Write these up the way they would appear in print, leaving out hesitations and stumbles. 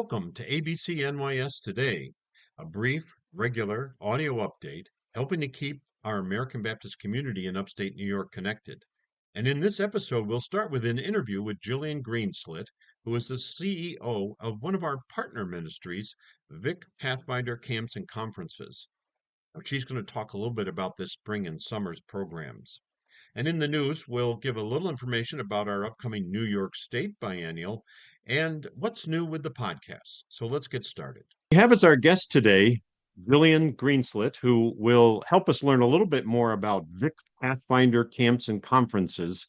Welcome to ABCNYS Today, a brief, regular audio update helping to keep our American Baptist community in upstate New York connected. And in this episode, we'll start with an interview with Jillian Greenslit, who is the CEO of one of our partner ministries, Vic Pathfinder Camps and Conferences. She's going to talk a little bit about this spring and summer's programs. And in the news, we'll give a little information about our upcoming New York State biennial and what's new with the podcast. So let's get started. We have as our guest today Jillian Greenslit, who will help us learn a little bit more about Vic Pathfinder Camps and Conferences.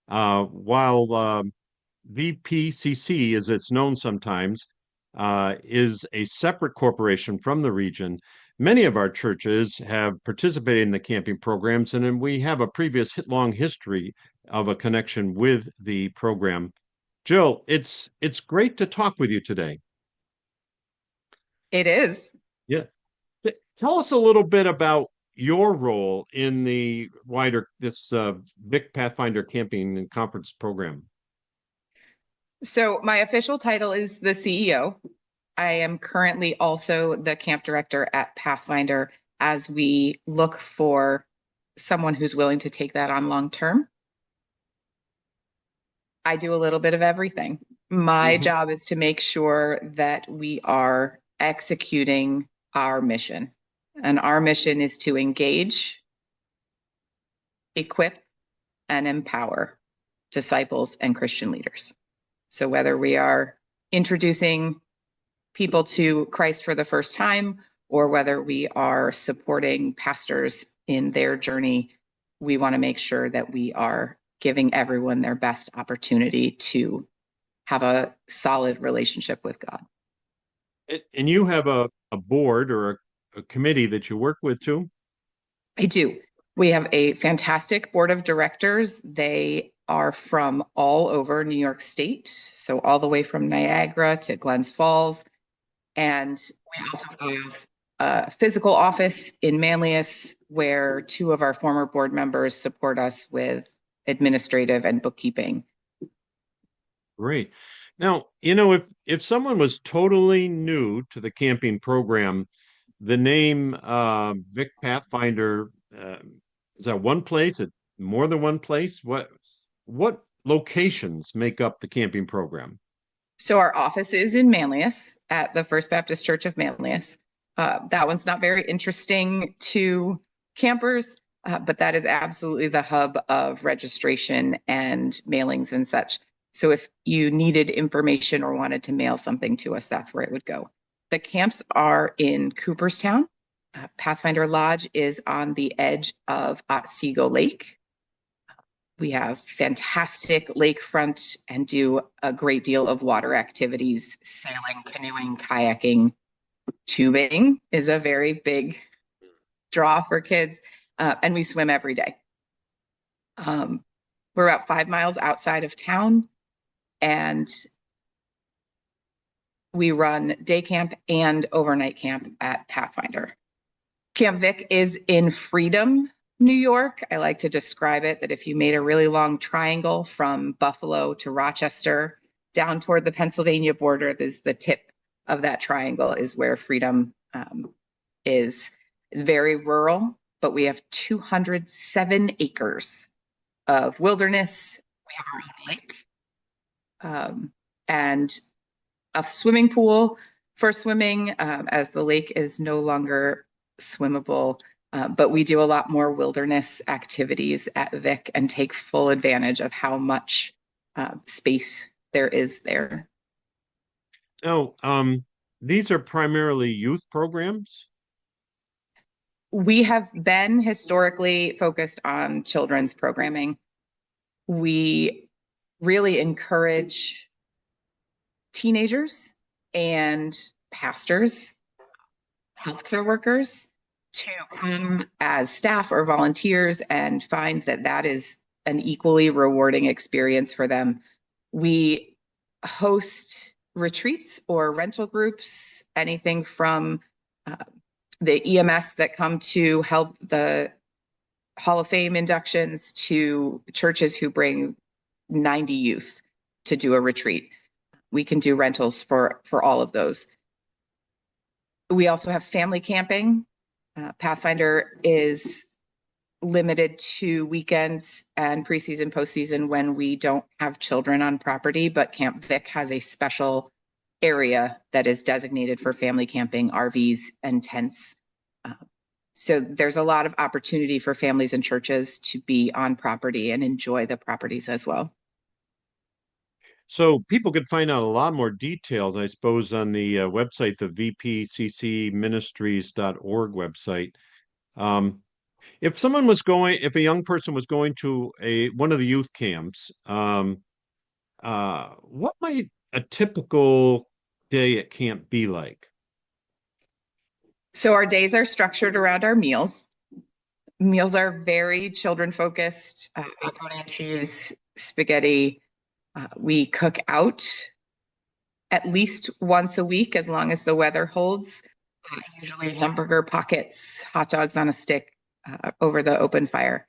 While VPCC, as it's known sometimes, is a separate corporation from the region, many of our churches have participated in the camping programs, and then we have a previous long history of a connection with the program. Jill, it's great to talk with you today. It is. Yeah. Tell us a little bit about your role in the wider Vic Pathfinder Camping and Conference program. So my official title is the CEO. I am currently also the camp director at Pathfinder as we look for someone who's willing to take that on long term. I do a little bit of everything. My job is to make sure that we are executing our mission. And our mission is to engage, equip, and empower disciples and Christian leaders. So whether we are introducing people to Christ for the first time, or whether we are supporting pastors in their journey, we want to make sure that we are giving everyone their best opportunity to have a solid relationship with God. And you have a board or a committee that you work with too? I do. We have a fantastic board of directors. They are from all over New York State, so all the way from Niagara to Glens Falls. And we also have a physical office in Manlius where two of our former board members support us with administrative and bookkeeping. Great. Now, if someone was totally new to the camping program, the name Vic Pathfinder, is that one place? More than one place? What locations make up the camping program? So our office is in Manlius at the First Baptist Church of Manlius. That one's not very interesting to campers, but that is absolutely the hub of registration and mailings and such. So if you needed information or wanted to mail something to us, that's where it would go. The camps are in Cooperstown. Pathfinder Lodge is on the edge of Otsego Lake. We have fantastic lakefront and do a great deal of water activities. Sailing, canoeing, kayaking, tubing is a very big draw for kids. And we swim every day. We're about 5 miles outside of town, and we run day camp and overnight camp at Pathfinder. Camp Vic is in Freedom, New York. I like to describe it that if you made a really long triangle from Buffalo to Rochester down toward the Pennsylvania border, this is the tip of that triangle is where Freedom is. It's very rural, but we have 207 acres of wilderness. We have our own lake and a swimming pool for swimming as the lake is no longer swimmable. But we do a lot more wilderness activities at Vic and take full advantage of how much space there is there. Now, these are primarily youth programs? We have been historically focused on children's programming. We really encourage teenagers and pastors, healthcare workers to come as staff or volunteers and find that that is an equally rewarding experience for them. We host retreats or rental groups, anything from the EMS that come to help the Hall of Fame inductions to churches who bring 90 youth to do a retreat. we can do rentals for all of those. We also have family camping. Pathfinder is limited to weekends and preseason, postseason when we don't have children on property, but Camp Vic has a special area that is designated for family camping, RVs, and tents. So there's a lot of opportunity for families and churches to be on property and enjoy the properties as well. So people could find out a lot more details, I suppose, on the website, the VPCC Ministries.org website. Um, if a young person was going to one of the youth camps, what might a typical day at camp be like? So our days are structured around our meals. Meals are very children focused, macaroni and cheese, spaghetti. We cook out at least once a week as long as the weather holds. Usually hamburger pockets, hot dogs on a stick over the open fire.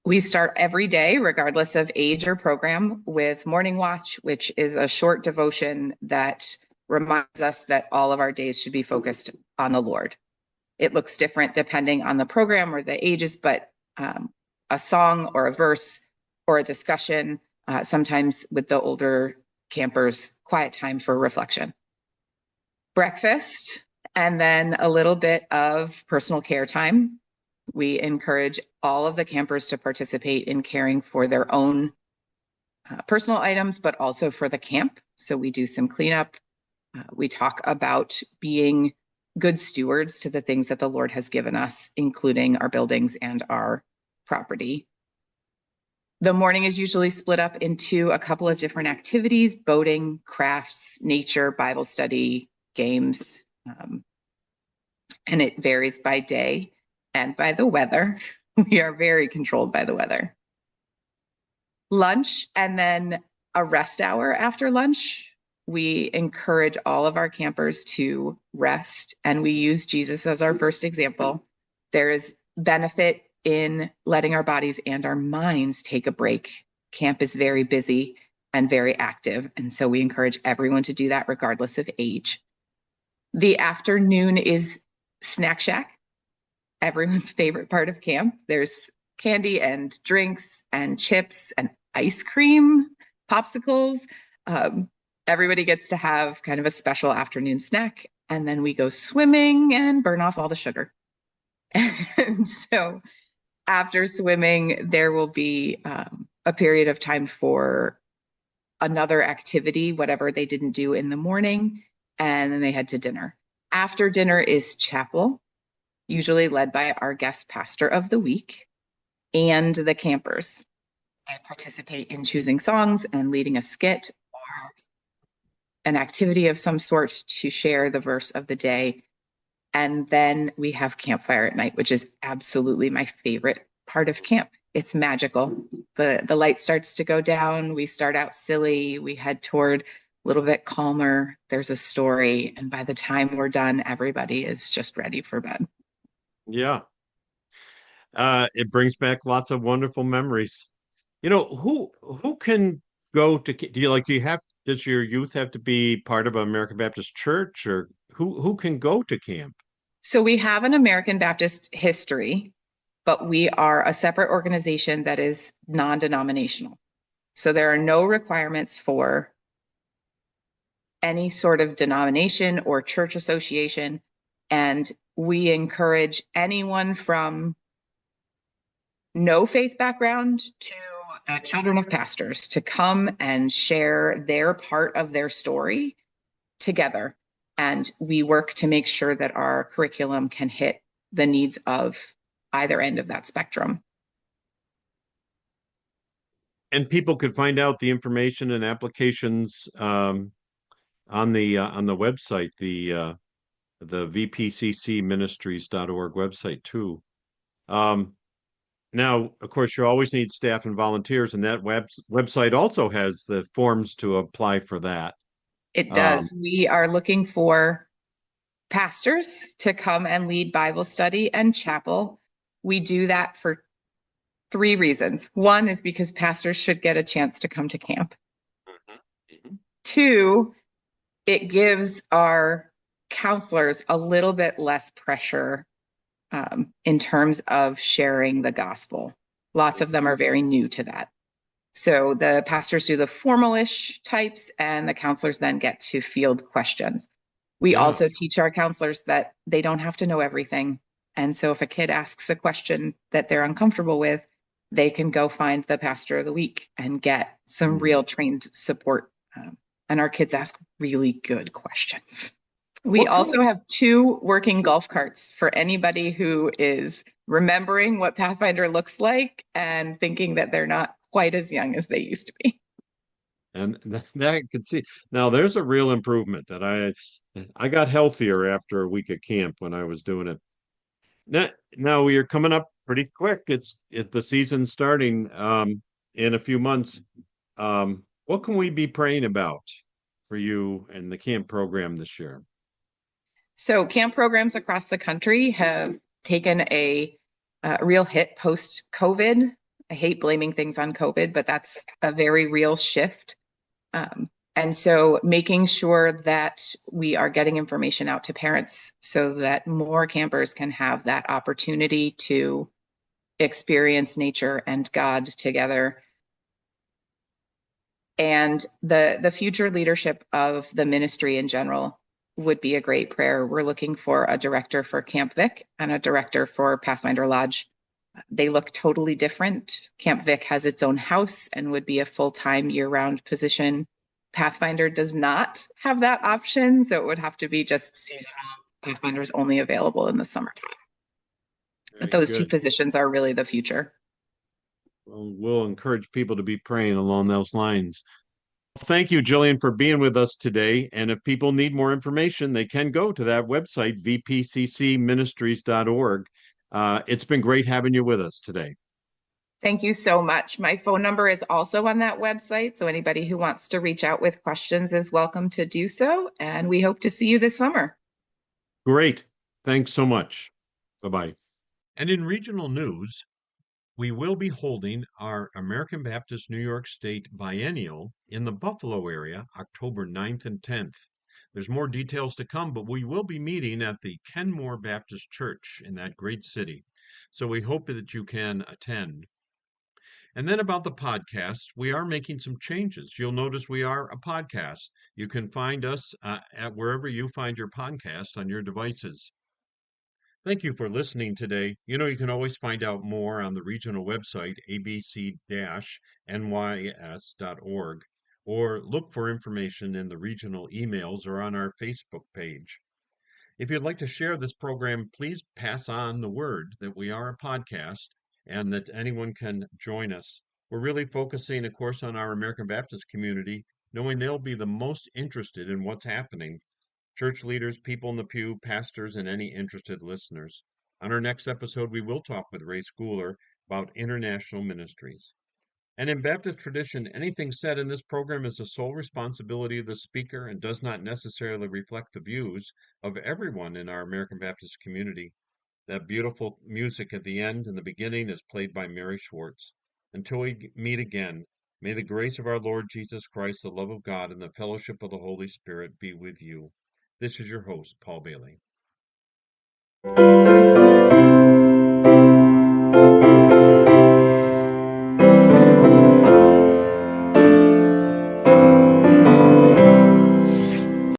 We start every day, regardless of age or program, with morning watch, which is a short devotion that reminds us that all of our days should be focused on the Lord. It looks different depending on the program or the ages, but a song or a verse or a discussion, sometimes with the older campers, quiet time for reflection. Breakfast, and then a little bit of personal care time. We encourage all of the campers to participate in caring for their own personal items, but also for the camp. So we do some cleanup. We talk about being good stewards to the things that the Lord has given us, including our buildings and our property. The morning is usually split up into a couple of different activities: boating, crafts, nature, Bible study, games, and it varies by day and by the weather. We are very controlled by the weather. Lunch, and then a rest hour after lunch. We encourage all of our campers to rest, and we use Jesus as our first example. There is benefit in letting our bodies and our minds take a break. Camp is very busy and very active, and so we encourage everyone to do that regardless of age. The afternoon is Snack Shack, everyone's favorite part of camp. There's candy and drinks and chips and ice cream, popsicles. Everybody gets to have kind of a special afternoon snack, and then we go swimming and burn off all the sugar. And so after swimming, there will be a period of time for another activity, whatever they didn't do in the morning, and then they head to dinner. After dinner is chapel, usually led by our guest pastor of the week and the campers. They participate in choosing songs and leading a skit or an activity of some sort to share the verse of the day. And then we have campfire at night, which is absolutely my favorite part of camp. It's magical. The light starts to go down. We start out silly. We head toward a little bit calmer. There's a story. And by the time we're done, everybody is just ready for bed. Yeah. It brings back lots of wonderful memories. Who can go to, does your youth have to be part of an American Baptist church, or who can go to camp? So we have an American Baptist history, but we are a separate organization that is non-denominational. So there are no requirements for any sort of denomination or church association. And we encourage anyone from no faith background to the children of pastors to come and share their part of their story together. And we work to make sure that our curriculum can hit the needs of either end of that spectrum. And people could find out the information and applications on the website, the VPCC Ministries.org website too. Now, of course, you always need staff and volunteers, and that website also has the forms to apply for that. It does. We are looking for pastors to come and lead Bible study and chapel. We do that for Three reasons. One is because pastors should get a chance to come to camp. Mhm. Two, it gives our counselors a little bit less pressure in terms of sharing the gospel. Lots of them are very new to that. So the pastors do the formalish types, and the counselors then get to field questions. We Yeah. also teach our counselors that they don't have to know everything. And so if a kid asks a question that they're uncomfortable with, they can go find the pastor of the week and get some Mm. real trained support. And our kids ask really good questions. We What kind also have two working golf carts for anybody who is remembering what Pathfinder looks like and thinking that they're not quite as young as they used to be. And that I could see. Now there's a real improvement that I got healthier after a week of camp when I was doing it. Now we are coming up pretty quick. The season's starting in a few months. What can we be praying about for you and the camp program this year? So, camp programs across the country have taken a real hit post COVID. I hate blaming things on COVID, but that's a very real shift. And so making sure that we are getting information out to parents so that more campers can have that opportunity to experience nature and God together. And the future leadership of the ministry in general would be a great prayer. We're looking for a director for Camp Vic and a director for Pathfinder Lodge. They look totally different. Camp Vic has its own house and would be a full-time year-round position. Pathfinder does not have that option, so it would have to be just seasonal. Pathfinder's only available in the summertime. But Very those two good. positions are really the future. Well, we'll encourage people to be praying along those lines. Thank you, Jillian, for being with us today. And if people need more information, they can go to that website, vpccministries.org. It's been great having you with us today. Thank you so much. My phone number is also on that website, so anybody who wants to reach out with questions is welcome to do so. And we hope to see you this summer. Great. Thanks so much. Bye-bye. And in regional news, we will be holding our American Baptist New York State Biennial in the Buffalo area, October 9th and 10th. There's more details to come, but we will be meeting at the Kenmore Baptist Church in that great city. So we hope that you can attend. And then about the podcast, we are making some changes. You'll notice we are a podcast. You can find us at wherever you find your podcasts on your devices. Thank you for listening today. You know, you can always find out more on the regional website, abc-nys.org, or look for information in the regional emails or on our Facebook page. If you'd like to share this program, please pass on the word that we are a podcast and that anyone can join us. We're really focusing, of course, on our American Baptist community, knowing they'll be the most interested in what's happening. Church leaders, people in the pew, pastors, and any interested listeners. On our next episode, we will talk with Ray Schooler about international ministries. And in Baptist tradition, anything said in this program is the sole responsibility of the speaker and does not necessarily reflect the views of everyone in our American Baptist community. That beautiful music at the end and the beginning is played by Mary Schwartz. Until we meet again, may the grace of our Lord Jesus Christ, the love of God, and the fellowship of the Holy Spirit be with you. This is your host, Paul Bailey.